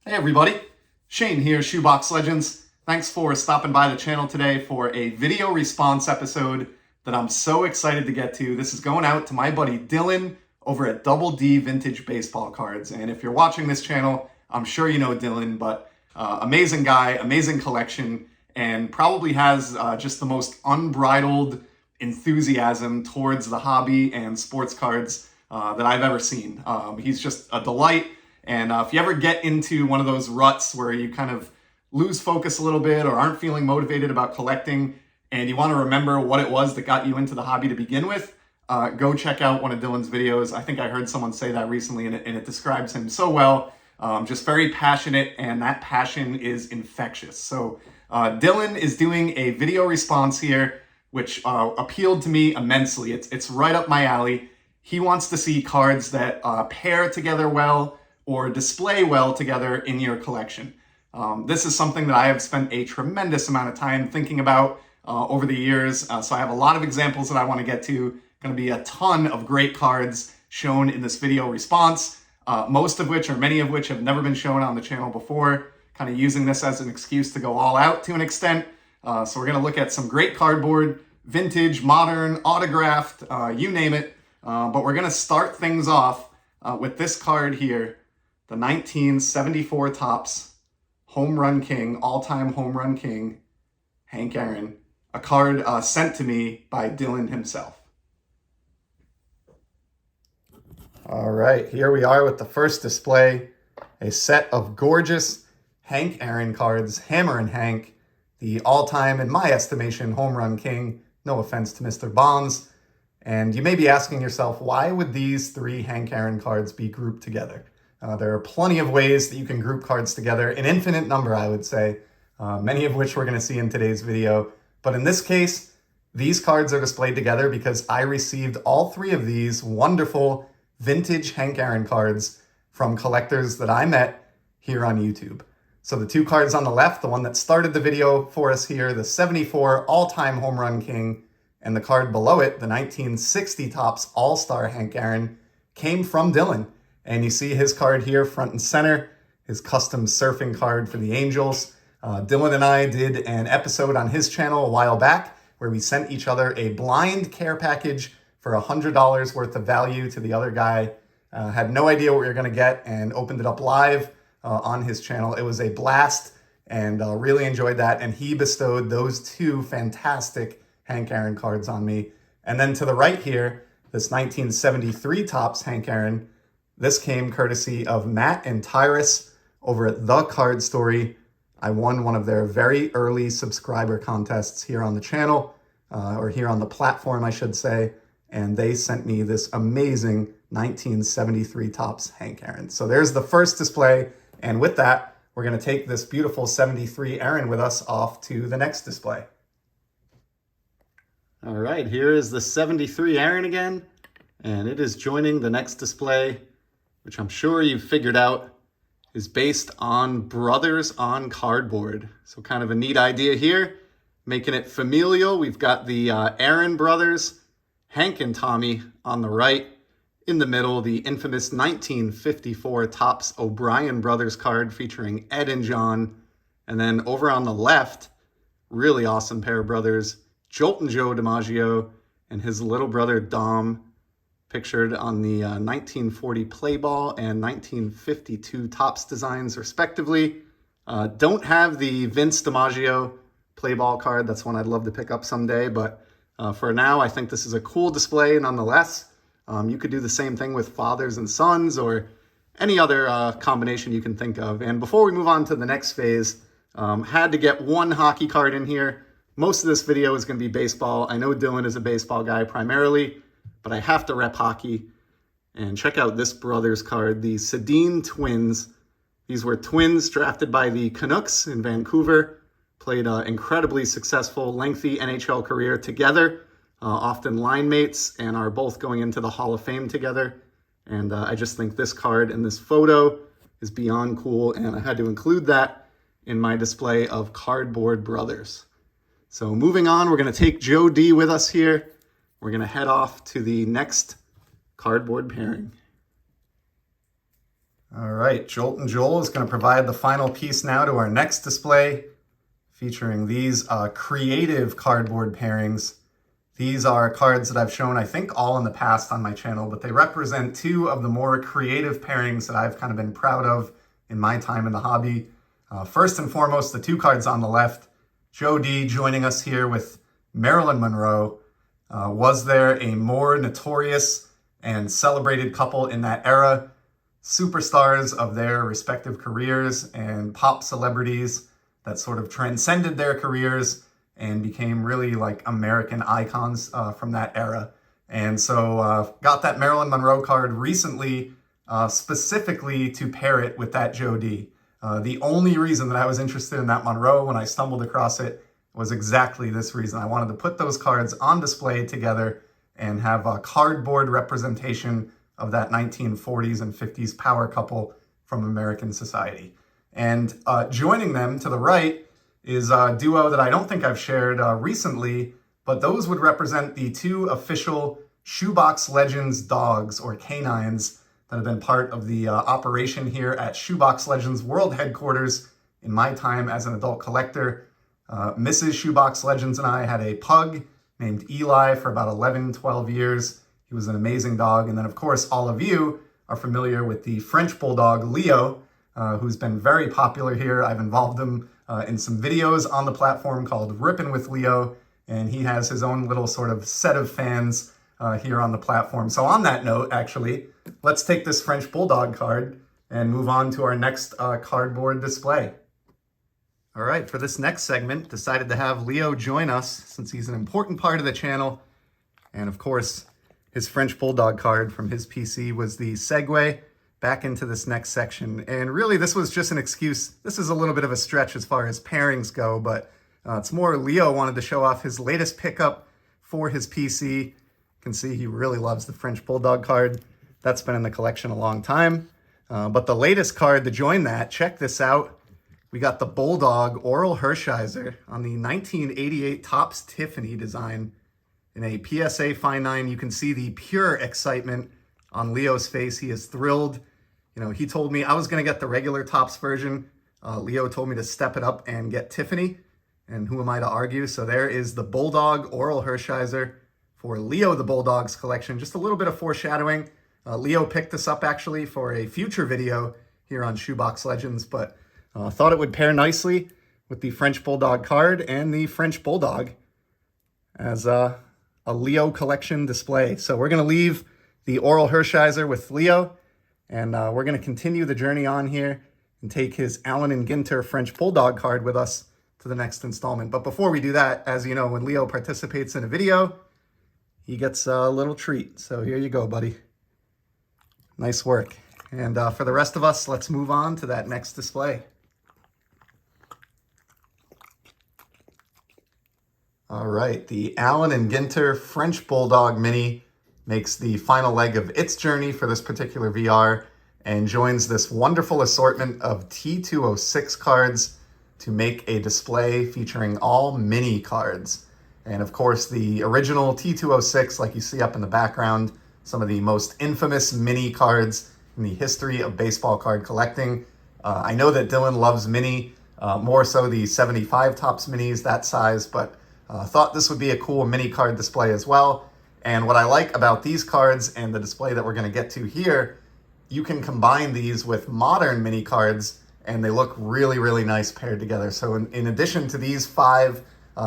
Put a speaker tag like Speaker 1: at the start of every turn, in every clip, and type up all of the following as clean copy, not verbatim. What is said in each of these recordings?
Speaker 1: Hey everybody, Shane here, Shoebox Legends. Thanks for stopping by the channel today for a video response episode that I'm so excited to get to. This is going out to my buddy Dylan over at Double D Vintage Baseball Cards. And if you're watching this channel, I'm sure you know Dylan, but amazing guy, amazing collection, and probably has just the most unbridled enthusiasm towards the hobby and sports cards that I've ever seen. He's just a delight. And if you ever get into one of those ruts where you kind of lose focus a little bit or aren't feeling motivated about collecting and you want to remember what it was that got you into the hobby to begin with, go check out one of Dylan's videos. I think I heard someone say that recently and it describes him so well. Just very passionate, and that passion is infectious. So Dylan is doing a video response here, which appealed to me immensely. It's right up my alley. He wants to see cards that pair together well or display well together in your collection. This is something that I have spent a tremendous amount of time thinking about over the years. So I have a lot of examples that I want to get to. Going to be a ton of great cards shown in this video response, most of which, or many of which, have never been shown on the channel before, kind of using this as an excuse to go all out to an extent. So we're going to look at some great cardboard, vintage, modern, autographed, you name it. But we're going to start things off with this card here. The 1974 Topps Home Run King, all-time home run king, Hank Aaron. A card sent to me by Dylan himself. All right, here we are with the first display. A set of gorgeous Hank Aaron cards. Hammer and Hank, the all-time, in my estimation, home run king. No offense to Mr. Bonds. And you may be asking yourself, why would these three Hank Aaron cards be grouped together? There are plenty of ways that you can group cards together, an infinite number, I would say, many of which we're going to see in today's video. But in this case, these cards are displayed together because I received all three of these wonderful vintage Hank Aaron cards from collectors that I met here on YouTube. So the two cards on the left, the one that started the video for us here, the 74 all-time home run king, and the card below it, the 1960 Topps All-Star Hank Aaron, came from Dylan. And you see his card here front and center, his custom surfing card for the Angels. Dylan and I did an episode on his channel a while back where we sent each other a blind care package for $100 worth of value to the other guy. Had no idea what we were going to get and opened it up live on his channel. It was a blast and really enjoyed that. And he bestowed those two fantastic Hank Aaron cards on me. And then to the right here, this 1973 Topps Hank Aaron. This came courtesy of Matt and Tyrus over at The Card Story. I won one of their very early subscriber contests here on the channel, or here on the platform, I should say, and they sent me this amazing 1973 Topps Hank Aaron. So there's the first display, and with that, we're going to take this beautiful 73 Aaron with us off to the next display. All right, here is the 73 Aaron again, and it is joining the next display, which I'm sure you've figured out is based on brothers on cardboard. So kind of a neat idea here, making it familial. We've got the Aaron brothers, Hank and Tommy on the right. In the middle, the infamous 1954 Topps O'Brien brothers card featuring Ed and John. And then over on the left, really awesome pair of brothers, Jolt and Joe DiMaggio and his little brother Dom, pictured on the 1940 play ball and 1952 Topps designs, respectively. Don't have the Vince DiMaggio play ball card. That's one I'd love to pick up someday, but for now, I think this is a cool display nonetheless. You could do the same thing with fathers and sons or any other combination you can think of. And before we move on to the next phase, had to get one hockey card in here. Most of this video is going to be baseball. I know Dylan is a baseball guy primarily, but I have to rep hockey. And check out this brothers card, the Sedin twins. These were twins drafted by the Canucks in Vancouver, played an incredibly successful, lengthy NHL career together, often line mates, and are both going into the Hall of Fame together. And I just think this card and this photo is beyond cool, and I had to include that in my display of cardboard brothers. So moving on, we're going to take Joe D with us here. We're going to head off to the next cardboard pairing. All right, Jolt and Joel is going to provide the final piece now to our next display, featuring these creative cardboard pairings. These are cards that I've shown, I think, all in the past on my channel, but they represent two of the more creative pairings that I've kind of been proud of in my time in the hobby. First and foremost, the two cards on the left, Joe D joining us here with Marilyn Monroe. Was there a more notorious and celebrated couple in that era? Superstars of their respective careers and pop celebrities that sort of transcended their careers and became really like American icons from that era. And so got that Marilyn Monroe card recently specifically to pair it with that Joe D. The only reason that I was interested in that Monroe when I stumbled across it was exactly this reason. I wanted to put those cards on display together and have a cardboard representation of that 1940s and 50s power couple from American society. And joining them to the right is a duo that I don't think I've shared recently, but those would represent the two official Shoebox Legends dogs or canines that have been part of the operation here at Shoebox Legends World Headquarters in my time as an adult collector. Mrs. Shoebox Legends and I had a pug named Eli for about 11, 12 years. He was an amazing dog. And then, of course, all of you are familiar with the French Bulldog, Leo, who's been very popular here. I've involved him in some videos on the platform called Rippin' with Leo, and he has his own little sort of set of fans here on the platform. So on that note, actually, let's take this French Bulldog card and move on to our next cardboard display. All right, for this next segment, decided to have Leo join us since he's an important part of the channel. And of course, his French Bulldog card from his PC was the segue back into this next section. And really, this was just an excuse. This is a little bit of a stretch as far as pairings go, but it's more Leo wanted to show off his latest pickup for his PC. You can see he really loves the French Bulldog card. That's been in the collection a long time. But the latest card to join that, check this out. We got the Bulldog Oral Hershiser on the 1988 Topps Tiffany design. In a PSA Fine 9, you can see the pure excitement on Leo's face. He is thrilled. You know, he told me I was going to get the regular Topps version. Leo told me to step it up and get Tiffany. And who am I to argue? So there is the Bulldog Oral Hershiser for Leo the Bulldog's collection. Just a little bit of foreshadowing. Leo picked this up actually for a future video here on Shoebox Legends, but thought it would pair nicely with the French Bulldog card and the French Bulldog as a Leo collection display. So we're going to leave the Oral Hershiser with Leo, and we're going to continue the journey on here and take his Allen Ginter French Bulldog card with us to the next installment. But before we do that, as you know, when Leo participates in a video, he gets a little treat. So here you go, buddy. Nice work. And for the rest of us, let's move on to that next display. All right, the Allen Ginter French Bulldog Mini makes the final leg of its journey for this particular VR and joins this wonderful assortment of T206 cards to make a display featuring all mini cards. And of course, the original T206, like you see up in the background, some of the most infamous mini cards in the history of baseball card collecting. I know that Dylan loves mini, more so the 75 Topps minis, that size, but thought this would be a cool mini card display as well. And what I like about these cards and the display that we're going to get to here, you can combine these with modern mini cards and they look really, really nice paired together. So in addition to these 5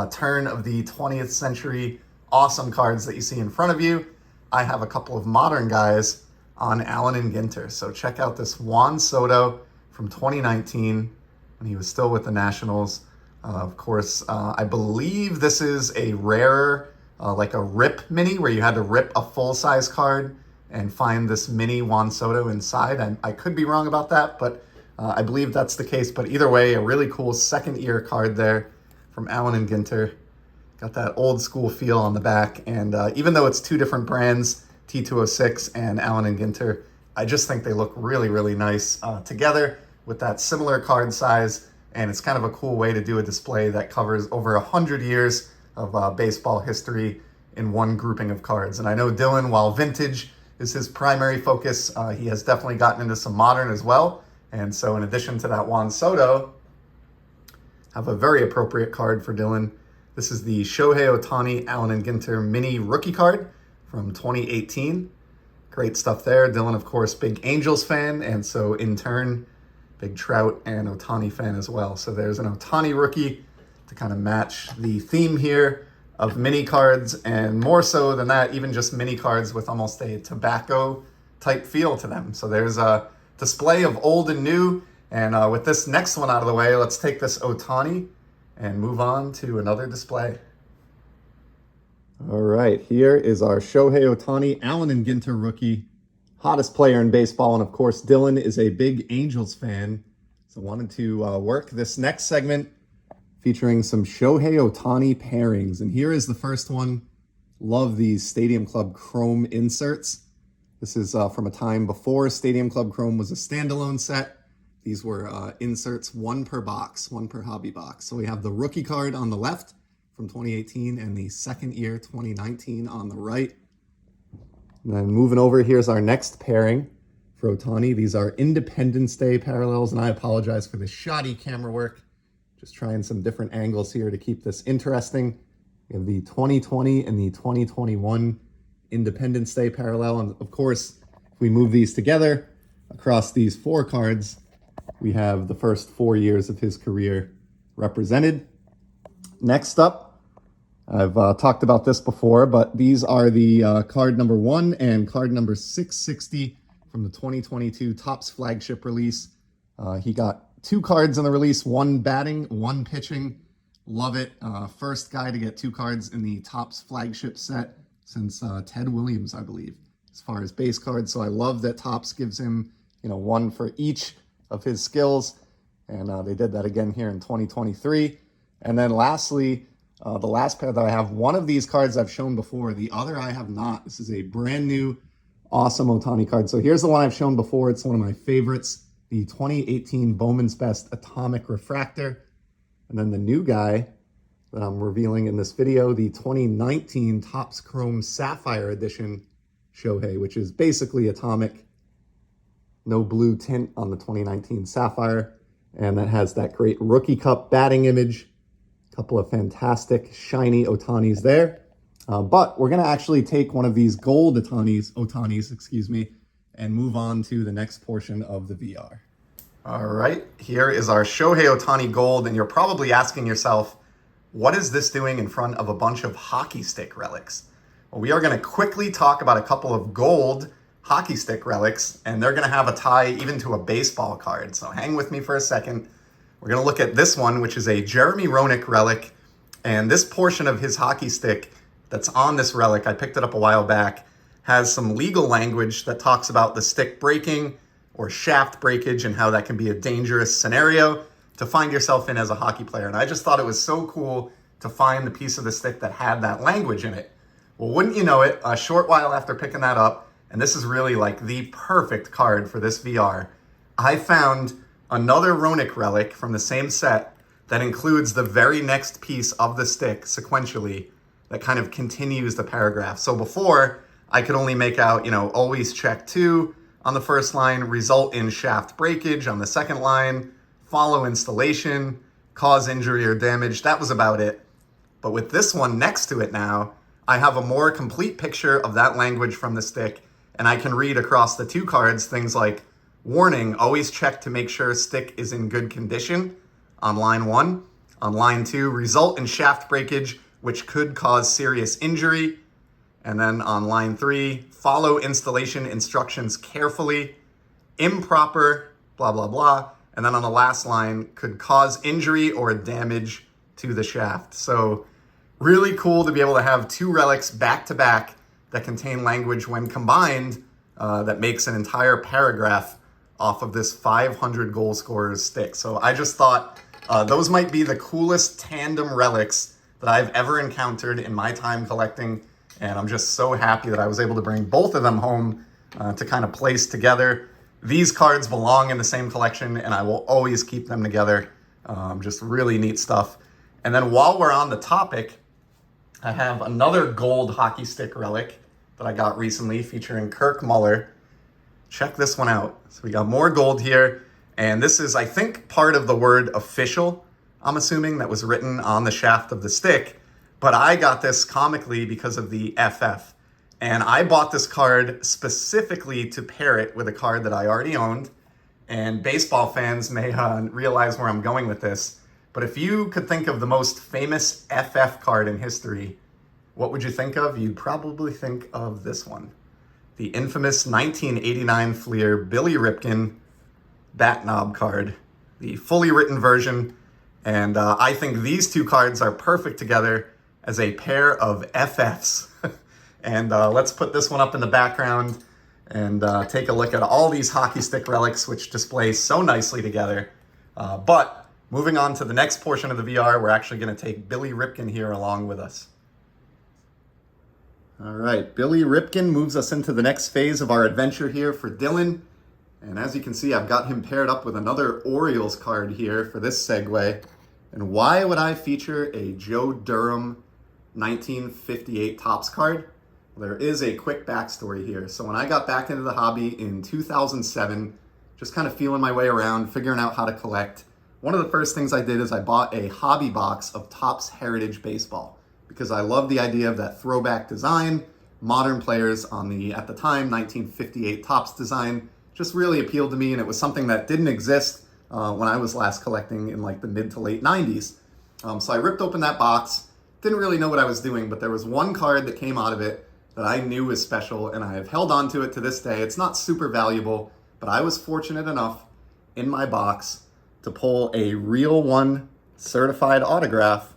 Speaker 1: turn of the 20th century awesome cards that you see in front of you, I have a couple of modern guys on Allen Ginter. So check out this Juan Soto from 2019 when he was still with the Nationals. Of course, I believe this is a rarer, like a rip mini, where you had to rip a full-size card and find this mini Juan Soto inside. I could be wrong about that, but I believe that's the case. But either way, a really cool second-year card there from Allen Ginter. Got that old-school feel on the back. And even though it's two different brands, T206 and Allen Ginter, I just think they look really, really nice together with that similar card size. And it's kind of a cool way to do a display that covers over 100 years of baseball history in one grouping of cards. And I know Dylan, while vintage is his primary focus. He has definitely gotten into some modern as well. And so in addition to that Juan Soto, I have a very appropriate card for Dylan. This is the Shohei Ohtani Allen Ginter mini rookie card from 2018. Great stuff there. Dylan, of course, big Angels fan, and so in turn, big Trout and Ohtani fan as well. So there's an Ohtani rookie to kind of match the theme here of mini cards, and more so than that, even just mini cards with almost a tobacco type feel to them. So there's a display of old and new, and with this next one out of the way, let's take this Ohtani and move on to another display. All right, here is our Shohei Ohtani Allen Ginter rookie, hottest player in baseball, and of course Dylan is a big Angels fan, so wanted to work this next segment featuring some Shohei Ohtani pairings. And here is the first one. Love these Stadium Club Chrome inserts. This is from a time before Stadium Club Chrome was a standalone set. These were inserts, one per box, one per hobby box. So we have the rookie card on the left from 2018 and the second year 2019 on the right. And then moving over, here's our next pairing for Ohtani. These are Independence Day parallels, and I apologize for the shoddy camera work. Just trying some different angles here to keep this interesting. We have the 2020 and the 2021 Independence Day parallel. And of course, if we move these together across these four cards, we have the first 4 years of his career represented. Next up, I've talked about this before, but these are the card number 1 and card number 660 from the 2022 Topps flagship release. He got 2 cards in the release, 1 batting, 1 pitching. Love it. First guy to get 2 cards in the Topps flagship set since Ted Williams, I believe, as far as base cards. So I love that Topps gives him, 1 for each of his skills. And they did that again here in 2023. And then lastly, the last pair that I have, one of these cards I've shown before, the other I have not. This is a brand new, awesome Ohtani card. So here's the one I've shown before. It's one of my favorites, the 2018 Bowman's Best Atomic Refractor. And then the new guy that I'm revealing in this video, the 2019 Topps Chrome Sapphire Edition Shohei, which is basically atomic, no blue tint on the 2019 Sapphire. And that has that great Rookie Cup batting image. Couple of fantastic shiny Ohtanis there. But we're going to actually take one of these gold Ohtanis, and move on to the next portion of the VR. All right, here is our Shohei Ohtani Gold, and you're probably asking yourself, what is this doing in front of a bunch of hockey stick relics? Well, we are going to quickly talk about a couple of gold hockey stick relics, and they're going to have a tie even to a baseball card. So hang with me for a second. We're going to look at this one, which is a Jeremy Roenick relic, and this portion of his hockey stick that's on this relic, I picked it up a while back, has some legal language that talks about the stick breaking or shaft breakage and how that can be a dangerous scenario to find yourself in as a hockey player. And I just thought it was so cool to find the piece of the stick that had that language in it. Well, wouldn't you know it, a short while after picking that up, and this is really like the perfect card for this VR, I found another Roenick relic from the same set that includes the very next piece of the stick sequentially that kind of continues the paragraph. So before, I could only make out, always check 2 on the first line, result in shaft breakage on the second line, follow installation, cause injury or damage. That was about it. But with this one next to it now, I have a more complete picture of that language from the stick, and I can read across the 2 cards things like, warning, always check to make sure stick is in good condition on line 1. On line 2, result in shaft breakage, which could cause serious injury. And then on line 3, follow installation instructions carefully. Improper, blah, blah, blah. And then on the last line, could cause injury or damage to the shaft. So really cool to be able to have 2 relics back to back that contain language when combined that makes an entire paragraph off of this 500 goal scorers stick. So I just thought those might be the coolest tandem relics that I've ever encountered in my time collecting. And I'm just so happy that I was able to bring both of them home to kind of place together. These cards belong in the same collection, and I will always keep them together. Just really neat stuff. And then while we're on the topic, I have another gold hockey stick relic that I got recently featuring Kirk Muller. Check this one out. So we got more gold here. And this is, I think, part of the word official, I'm assuming, that was written on the shaft of the stick. But I got this comically because of the FF. And I bought this card specifically to pair it with a card that I already owned. And baseball fans may realize where I'm going with this. But if you could think of the most famous FF card in history, what would you think of? You'd probably think of this one. The infamous 1989 Fleer Billy Ripken bat knob card. The fully written version. And I think these two cards are perfect together as a pair of FFs. And let's put this one up in the background and take a look at all these hockey stick relics, which display so nicely together. But moving on to the next portion of the VR, we're actually going to take Billy Ripken here along with us. All right, Billy Ripken moves us into the next phase of our adventure here for Dylan. And as you can see, I've got him paired up with another Orioles card here for this segue. And why would I feature a Joe Durham 1958 Topps card? There is a quick backstory here. So when I got back into the hobby in 2007, just kind of feeling my way around, figuring out how to collect, one of the first things I did is I bought a hobby box of Topps Heritage Baseball because I love the idea of that throwback design. Modern players on the, at the time, 1958 Topps design just really appealed to me, and it was something that didn't exist when I was last collecting in like the mid to late 90s. So I ripped open that box, didn't really know what I was doing, but there was one card that came out of it that I knew was special, and I have held on to it to this day. It's not super valuable, but I was fortunate enough in my box to pull a real one certified autograph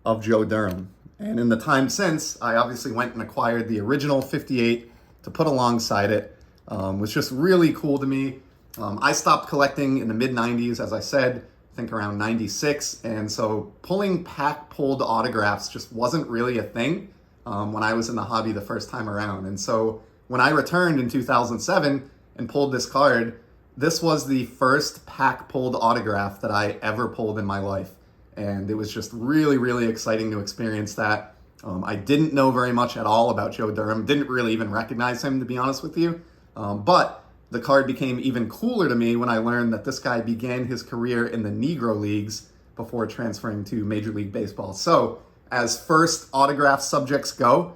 Speaker 1: of Joe Durham. And in the time since, I obviously went and acquired the original 58 to put alongside it. Was just really cool to me. I stopped collecting in the mid-90s, as I said, I think around 96, and so pulling pack-pulled autographs just wasn't really a thing when I was in the hobby the first time around. And so when I returned in 2007 and pulled this card, this was the first pack-pulled autograph that I ever pulled in my life. And it was just really, really exciting to experience that. I didn't know very much at all about Joe Durham, didn't really even recognize him, to be honest with you. But the card became even cooler to me when I learned that this guy began his career in the Negro Leagues before transferring to Major League Baseball. So as first autograph subjects go,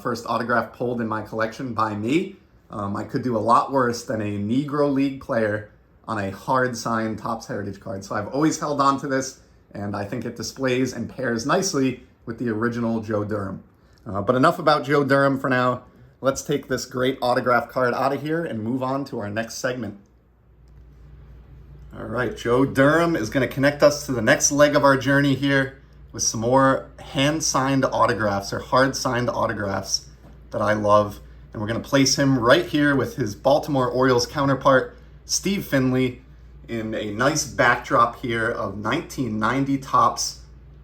Speaker 1: first autograph pulled in my collection by me, I could do a lot worse than a Negro League player on a hard signed Topps Heritage card. So I've always held on to this, and I think it displays and pairs nicely with the original Joe Durham. But enough about Joe Durham for now. Let's take this great autograph card out of here and move on to our next segment. All right, Joe Durham is going to connect us to the next leg of our journey here with some more hand-signed autographs or hard-signed autographs that I love. And we're going to place him right here with his Baltimore Orioles counterpart, Steve Finley, in a nice backdrop here of 1990 Topps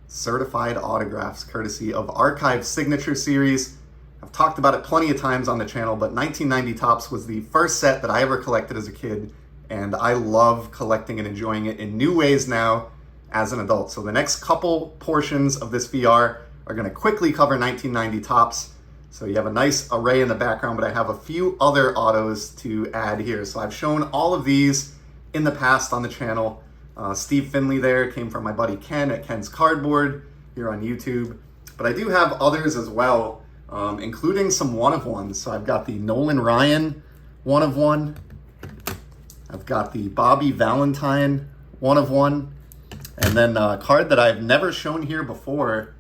Speaker 1: certified autographs, courtesy of Archive Signature Series. I've talked about it plenty of times on the channel, but 1990 Topps was the first set that I ever collected as a kid, and I love collecting and enjoying it in new ways now as an adult. So the next couple portions of this VR are going to quickly cover 1990 Topps. So you have a nice array in the background, but I have a few other autos to add here. So I've shown all of these in the past on the channel. Steve Finley there came from my buddy Ken at Ken's Cardboard here on YouTube. But I do have others as well, including some one-of-ones. So I've got the Nolan Ryan one-of-one. I've got the Bobby Valentine one-of-one. And then a card that I've never shown here before,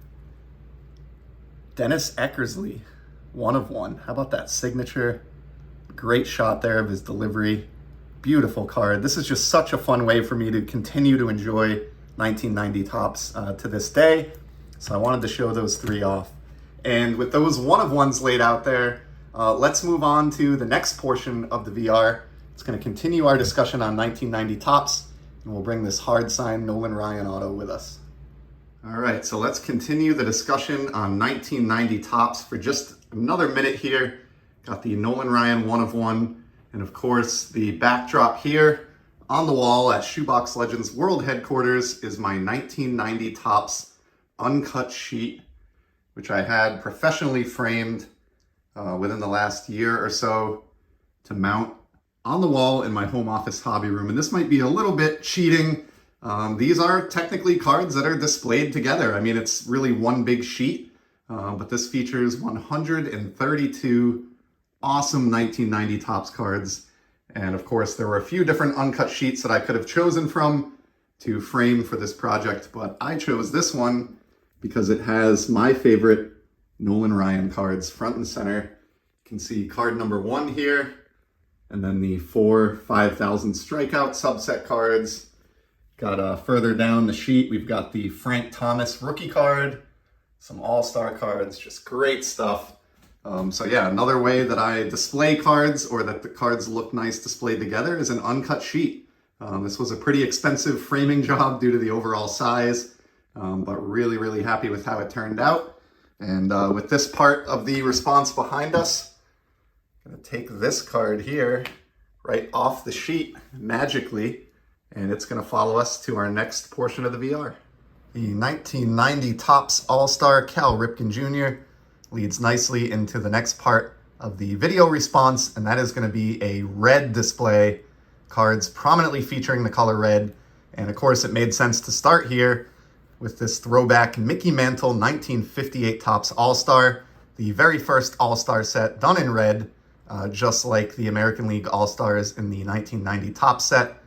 Speaker 1: Dennis Eckersley, one-of-one. How about that signature? Great shot there of his delivery. Beautiful card. This is just such a fun way for me to continue to enjoy 1990 Topps to this day. So I wanted to show those three off. And with those one-of-ones laid out there, let's move on to the next portion of the VR. It's going to continue our discussion on 1990 Topps, and we'll bring this hard-signed Nolan Ryan auto with us. All right, so let's continue the discussion on 1990 Topps for just another minute here. Got the Nolan Ryan one-of-one. And of course, the backdrop here on the wall at Shoebox Legends World Headquarters is my 1990 Topps uncut sheet, which I had professionally framed within the last year or so to mount on the wall in my home office hobby room. And this might be a little bit cheating. These are technically cards that are displayed together. I mean, it's really one big sheet, but this features 132 awesome 1990 Topps cards. And of course, there were a few different uncut sheets that I could have chosen from to frame for this project, but I chose this one because it has my favorite Nolan Ryan cards front and center. You can see card number 1 here, and then the 4 5,000 strikeout subset cards. Got further down the sheet, we've got the Frank Thomas rookie card, some all-star cards, just great stuff. So yeah, another way that I display cards, or that the cards look nice displayed together, is an uncut sheet. This was a pretty expensive framing job due to the overall size, but really, really happy with how it turned out. And with this part of the response behind us, I'm gonna take this card here right off the sheet magically, and it's gonna follow us to our next portion of the VR. The 1990 Topps All-Star Cal Ripken Jr. leads nicely into the next part of the video response, and that is going to be a red display, cards prominently featuring the color red. And of course, it made sense to start here with this throwback Mickey Mantle 1958 Topps All-Star, the very first All-Star set done in red, just like the American League All-Stars in the 1990 Topps set,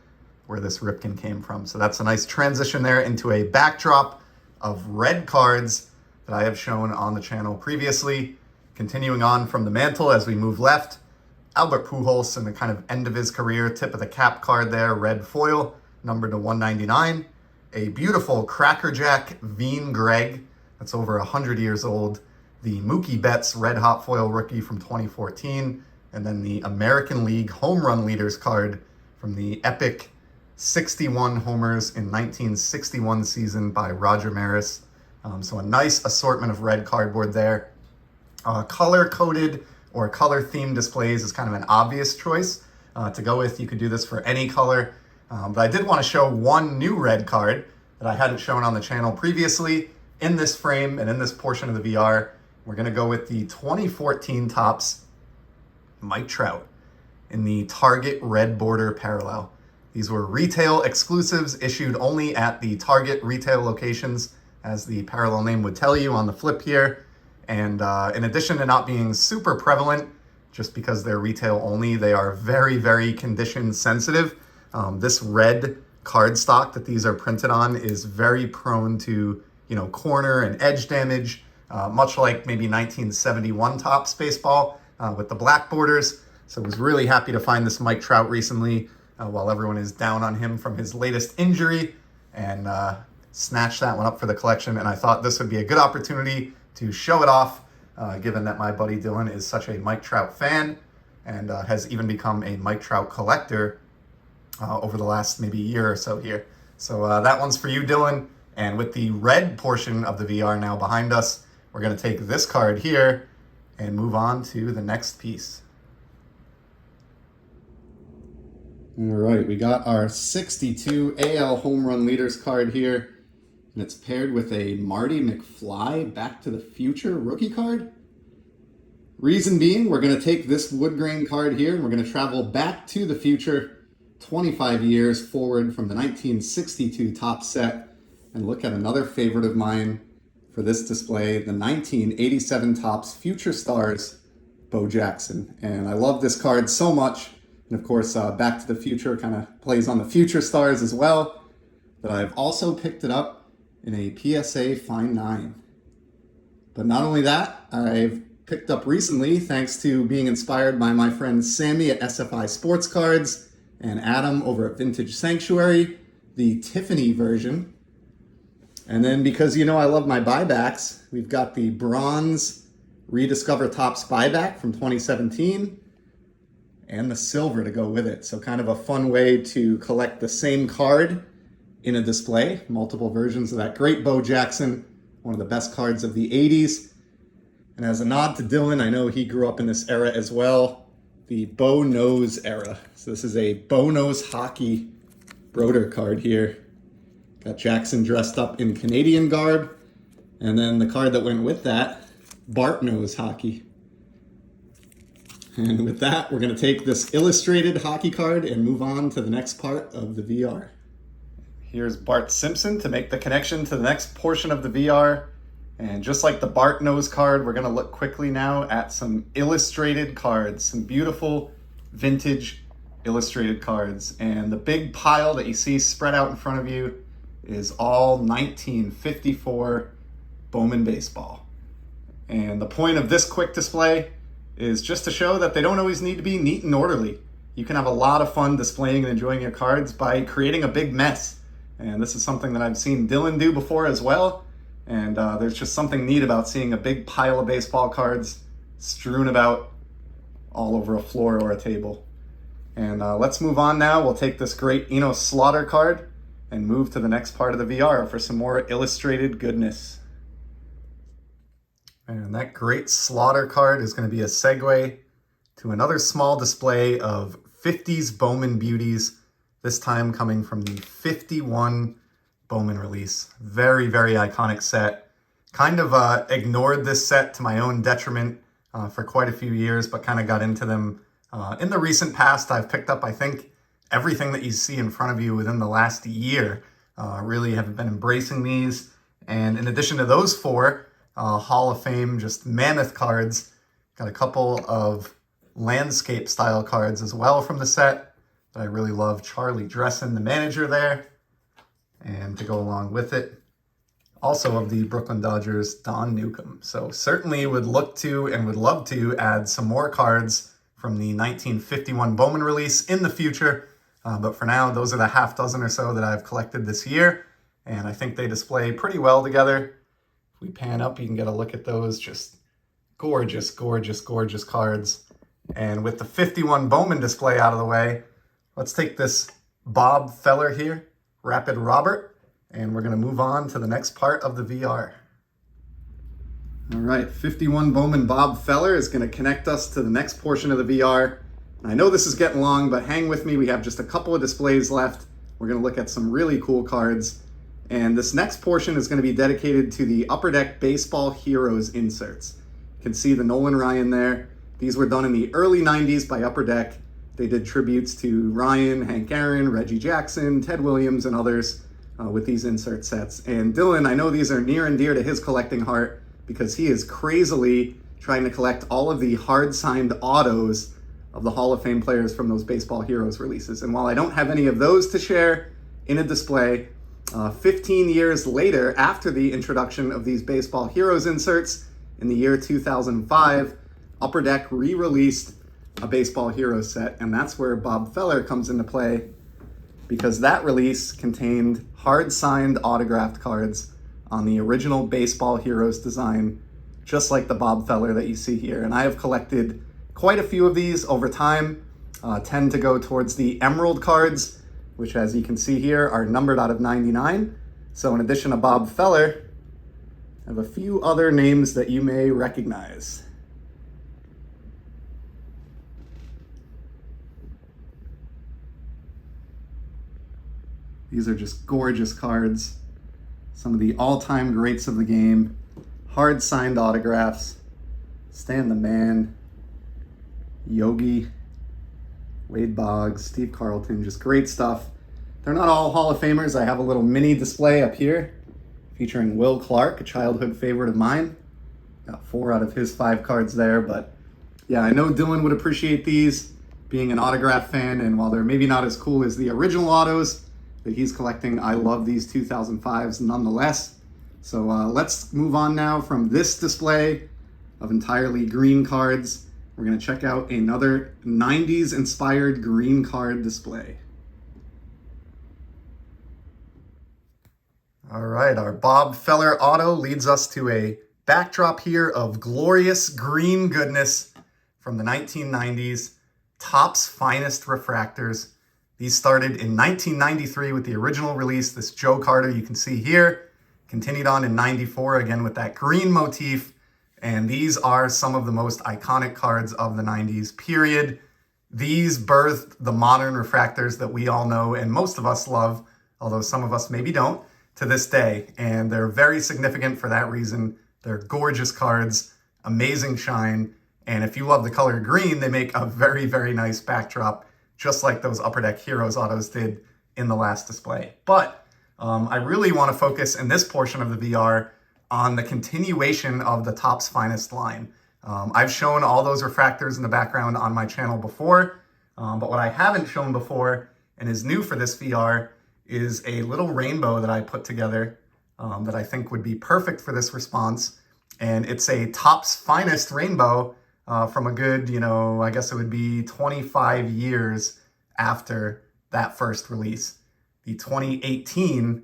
Speaker 1: where this Ripken came from. So that's a nice transition there into a backdrop of red cards that I have shown on the channel previously. Continuing on from the mantle as we move left, Albert Pujols in the kind of end of his career, tip of the cap card there, red foil, numbered to 199. A beautiful Crackerjack Veen Greg, that's over 100 years old. The Mookie Betts red hot foil rookie from 2014. And then the American League home run leaders card from the epic 61 homers in 1961 season by Roger Maris. So a nice assortment of red cardboard there. Color-coded or color-themed displays is kind of an obvious choice to go with. You could do this for any color. But I did want to show one new red card that I hadn't shown on the channel previously in this frame and in this portion of the VR. We're going to go with the 2014 Topps Mike Trout in the Target red border parallel. These were retail exclusives issued only at the Target retail locations, as the parallel name would tell you on the flip here. And in addition to not being super prevalent, just because they're retail only, they are very, very condition sensitive. This red cardstock that these are printed on is very prone to, corner and edge damage, much like maybe 1971 Topps baseball with the black borders. So I was really happy to find this Mike Trout recently while everyone is down on him from his latest injury, and snatched that one up for the collection. And I thought this would be a good opportunity to show it off, given that my buddy Dylan is such a Mike Trout fan and has even become a Mike Trout collector over the last maybe year or so here. So that one's for you, Dylan. And with the red portion of the VR now behind us, we're going to take this card here and move on to the next piece. All right, we got our 62 AL home run leaders card here. And it's paired with a Marty McFly Back to the Future rookie card. Reason being, we're going to take this wood grain card here and we're going to travel back to the future 25 years forward from the 1962 Topps set and look at another favorite of mine for this display, the 1987 Topps Future Stars, Bo Jackson. And I love this card so much. And of course, Back to the Future kind of plays on the Future Stars as well. But I've also picked it up in a PSA Fine 9. But not only that, I've picked up recently, thanks to being inspired by my friends Sammy at SFI Sports Cards and Adam over at Vintage Sanctuary, the Tiffany version. And then because I love my buybacks, we've got the bronze Rediscover Topps buyback from 2017 and the silver to go with it. So kind of a fun way to collect the same card in a display, multiple versions of that great Bo Jackson, one of the best cards of the 80s. And as a nod to Dylan, I know he grew up in this era as well, the Bo Knows era. So this is a Bo Knows hockey Broder card here. Got Jackson dressed up in Canadian garb. And then the card that went with that, Bart Knows hockey. And with that, we're going to take this illustrated hockey card and move on to the next part of the VR. Here's Bart Simpson to make the connection to the next portion of the VR. And just like the Bart Nose card, we're going to look quickly now at some illustrated cards, some beautiful vintage illustrated cards. And the big pile that you see spread out in front of you is all 1954 Bowman baseball. And the point of this quick display is just to show that they don't always need to be neat and orderly. You can have a lot of fun displaying and enjoying your cards by creating a big mess. And this is something that I've seen Dylan do before as well. And there's just something neat about seeing a big pile of baseball cards strewn about all over a floor or a table. And let's move on now. We'll take this great Enos Slaughter card and move to the next part of the VR for some more illustrated goodness. And that great Slaughter card is going to be a segue to another small display of 50s Bowman beauties, this time coming from the 51 Bowman release. Very, very iconic set. Kind of ignored this set to my own detriment for quite a few years, but kind of got into them in the recent past. I've picked up, I think, everything that you see in front of you within the last year. Really have been embracing these. And in addition to those four, Hall of Fame, just mammoth cards. Got a couple of landscape style cards as well from the set that I really love. Charlie Dressen, the manager there. And to go along with it, also of the Brooklyn Dodgers, Don Newcombe. So certainly would look to and would love to add some more cards from the 1951 Bowman release in the future. But for now, those are the half dozen or so that I've collected this year. And I think they display pretty well together. If we pan up, you can get a look at those. Just gorgeous, gorgeous, gorgeous cards. And with the 51 Bowman display out of the way, let's take this Bob Feller here, Rapid Robert, and we're going to move on to the next part of the VR. All right, 51 Bowman Bob Feller is going to connect us to the next portion of the VR. And I know this is getting long, but hang with me. We have just a couple of displays left. We're going to look at some really cool cards. And this next portion is going to be dedicated to the Upper Deck Baseball Heroes inserts. You can see the Nolan Ryan there. These were done in the early 90s by Upper Deck. They did tributes to Ryan, Hank Aaron, Reggie Jackson, Ted Williams, and others with these insert sets. And Dylan, I know these are near and dear to his collecting heart because he is crazily trying to collect all of the hard-signed autos of the Hall of Fame players from those Baseball Heroes releases. And while I don't have any of those to share in a display, 15 years later, after the introduction of these Baseball Heroes inserts in the year 2005, Upper Deck re-released a Baseball Heroes set, and that's where Bob Feller comes into play because that release contained hard-signed autographed cards on the original Baseball Heroes design, just like the Bob Feller that you see here. And I have collected quite a few of these over time, tend to go towards the Emerald cards, which as you can see here are numbered out of 99. So in addition to Bob Feller, I have a few other names that you may recognize. These are just gorgeous cards. Some of the all-time greats of the game. Hard signed autographs. Stan the Man, Yogi, Wade Boggs, Steve Carlton, just great stuff. They're not all Hall of Famers. I have a little mini display up here featuring Will Clark, a childhood favorite of mine. Got 4 out of his 5 cards there, but yeah, I know Dylan would appreciate these, being an autograph fan, and while they're maybe not as cool as the original autos that he's collecting, I love these 2005s nonetheless. So let's move on now from this display of entirely green cards. We're going to check out another 90s inspired green card display. All right, our Bob Feller auto leads us to a backdrop here of glorious green goodness from the 1990s. Topps finest refractors. These started in 1993 with the original release, this Joe Carter you can see here. Continued on in 94 again with that green motif. And these are some of the most iconic cards of the 90s, period. These birthed the modern refractors that we all know and most of us love, although some of us maybe don't, to this day. And they're very significant for that reason. They're gorgeous cards, amazing shine, And if you love the color green, they make a very, very nice backdrop, just like those Upper Deck Heroes autos did in the last display. But I really want to focus in this portion of the VR on the continuation of the Topps Finest line. I've shown all those refractors in the background on my channel before, but what I haven't shown before and is new for this VR is a little rainbow that I put together that I think would be perfect for this response. And it's a Topps Finest rainbow from a good, I guess it would be 25 years after that first release, the 2018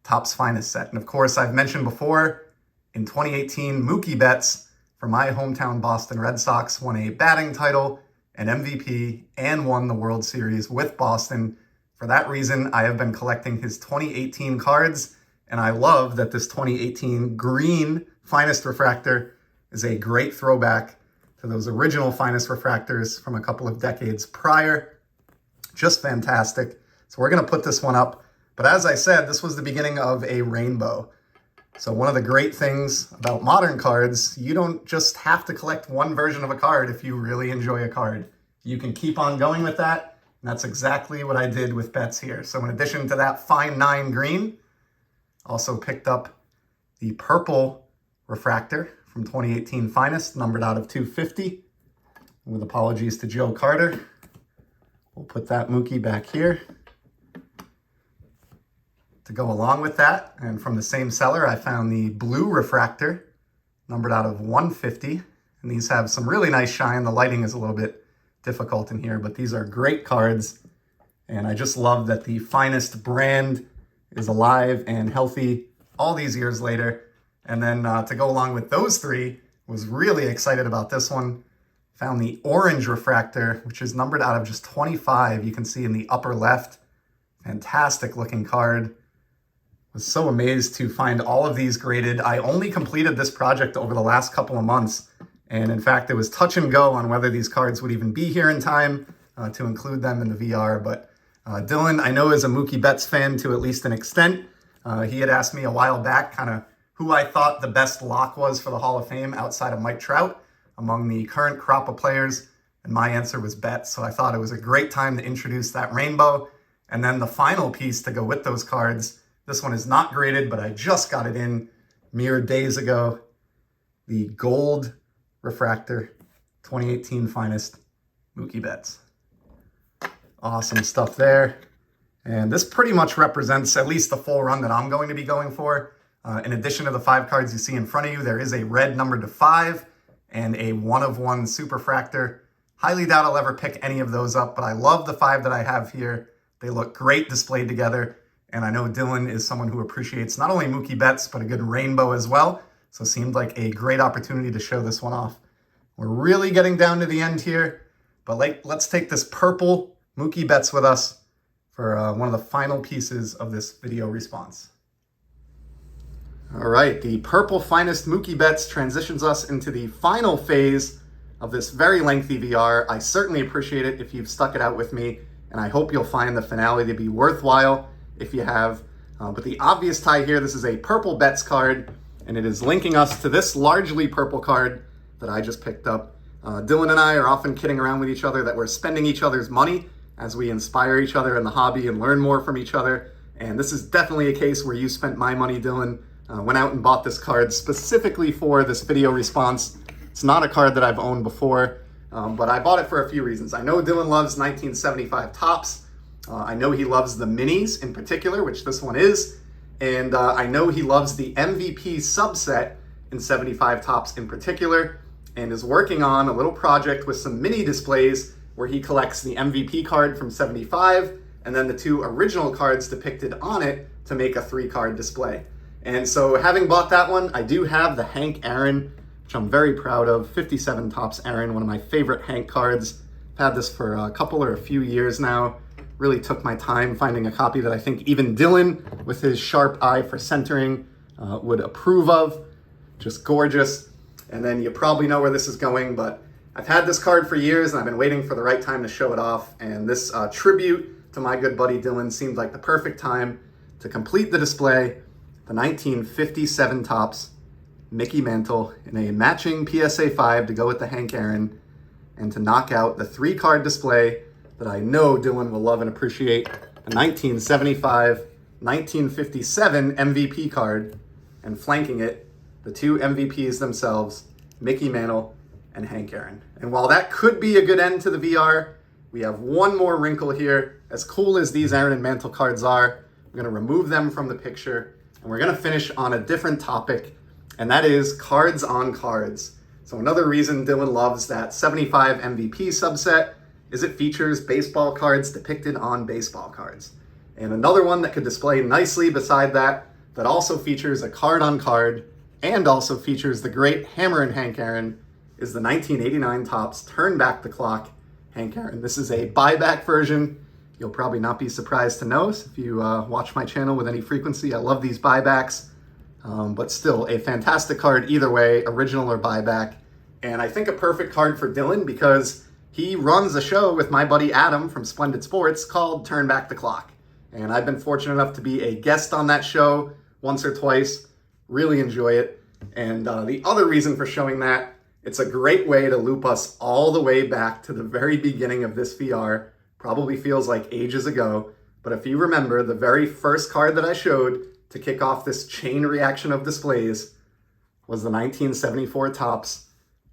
Speaker 1: Topps Finest set. And of course, I've mentioned before, in 2018, Mookie Betts from my hometown Boston Red Sox won a batting title, an MVP, and won the World Series with Boston. For that reason, I have been collecting his 2018 cards, and I love that this 2018 green Finest refractor is a great throwback to those original Finest refractors from a couple of decades prior. Just fantastic. So we're going to put this one up. But as I said, this was the beginning of a rainbow. So one of the great things about modern cards, you don't just have to collect one version of a card if you really enjoy a card. You can keep on going with that. And that's exactly what I did with Betts here. So in addition to that fine 9 green, also picked up the purple refractor from 2018 Finest, numbered out of 250. With apologies to Joe Carter, we'll put that Mookie back here. To go along with that, and from the same seller, I found the blue refractor, numbered out of 150. And these have some really nice shine. The lighting is a little bit difficult in here, but these are great cards. And I just love that the Finest brand is alive and healthy all these years later. And then to go along with those three, was really excited about this one. Found the orange refractor, which is numbered out of just 25. You can see in the upper left. Fantastic looking card. Was so amazed to find all of these graded. I only completed this project over the last couple of months. And in fact, it was touch and go on whether these cards would even be here in time to include them in the VR. But Dylan, I know, is a Mookie Betts fan to at least an extent. He had asked me a while back kind of who I thought the best lock was for the Hall of Fame outside of Mike Trout among the current crop of players. And my answer was Betts. So I thought it was a great time to introduce that rainbow. And then the final piece to go with those cards. This one is not graded, but I just got it in mere days ago. The gold refractor, 2018 Finest, Mookie Betts. Awesome stuff there. And this pretty much represents at least the full run that I'm going to be going for. In addition to the 5 cards you see in front of you, there is a red numbered to 5 and a 1/1 superfractor. Highly doubt I'll ever pick any of those up, but I love the 5 that I have here. They look great displayed together. And I know Dylan is someone who appreciates not only Mookie Betts, but a good rainbow as well. So it seemed like a great opportunity to show this one off. We're really getting down to the end here, but let's take this purple Mookie Betts with us for one of the final pieces of this video response. All right, the purple Finest Mookie Betts transitions us into the final phase of this very lengthy VR. I certainly appreciate it if you've stuck it out with me, and I hope you'll find the finale to be worthwhile if you have. But the obvious tie here, this is a purple Betts card, and it is linking us to this largely purple card that I just picked up. Dylan and I are often kidding around with each other that we're spending each other's money as we inspire each other in the hobby and learn more from each other. And this is definitely a case where you spent my money, Dylan. Went out and bought this card specifically for this video response. It's not a card that I've owned before, but I bought it for a few reasons. I know Dylan loves 1975 Topps. I know he loves the minis in particular, which this one is. And I know he loves the MVP subset in 75 Topps in particular, and is working on a little project with some mini displays where he collects the MVP card from 75 and then the 2 original cards depicted on it to make a 3-card display. And so having bought that one, I do have the Hank Aaron, which I'm very proud of. 57 Topps Aaron, one of my favorite Hank cards. I've had this for a couple or a few years now. Really took my time finding a copy that I think even Dylan, with his sharp eye for centering, would approve of. Just gorgeous. And then you probably know where this is going, but I've had this card for years and I've been waiting for the right time to show it off. And this tribute to my good buddy Dylan seemed like the perfect time to complete the display. The 1957 Topps Mickey Mantle in a matching PSA 5 to go with the Hank Aaron and to knock out the 3-card display that I know Dylan will love and appreciate, the 1975, 1957 MVP card, and flanking it, the 2 MVPs themselves, Mickey Mantle and Hank Aaron. And while that could be a good end to the VR, we have one more wrinkle here. As cool as these Aaron and Mantle cards are, we're gonna remove them from the picture, and we're gonna finish on a different topic, and that is cards on cards. So another reason Dylan loves that 75 MVP subset is it features baseball cards depicted on baseball cards. And another one that could display nicely beside that also features a card on card and also features the great Hammer and Hank Aaron is the 1989 Topps Turn Back the Clock Hank Aaron. This is a buyback version. You'll probably not be surprised to know if you watch my channel with any frequency. I love these buybacks, but still a fantastic card either way, original or buyback. And I think a perfect card for Dylan because he runs a show with my buddy Adam from Splendid Sports called Turn Back the Clock. And I've been fortunate enough to be a guest on that show once or twice. Really enjoy it. And the other reason for showing that, it's a great way to loop us all the way back to the very beginning of this VR. Probably feels like ages ago. But if you remember, the very first card that I showed to kick off this chain reaction of displays was the 1974 Topps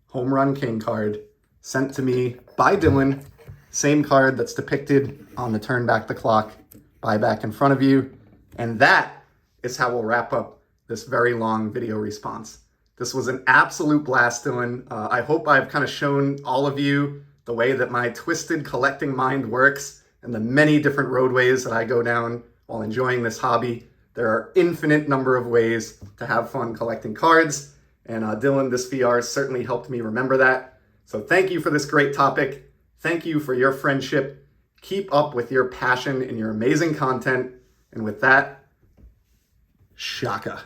Speaker 1: Home Run King card sent to me by Dylan. Same card that's depicted on the Turn Back the Clock buyback in front of you. And that is how we'll wrap up this very long video response. This was an absolute blast, Dylan. I hope I've kind of shown all of you the way that my twisted collecting mind works and the many different roadways that I go down while enjoying this hobby. There are infinite number of ways to have fun collecting cards. And Dylan, this VR certainly helped me remember that. So thank you for this great topic. Thank you for your friendship. Keep up with your passion and your amazing content. And with that, Shaka.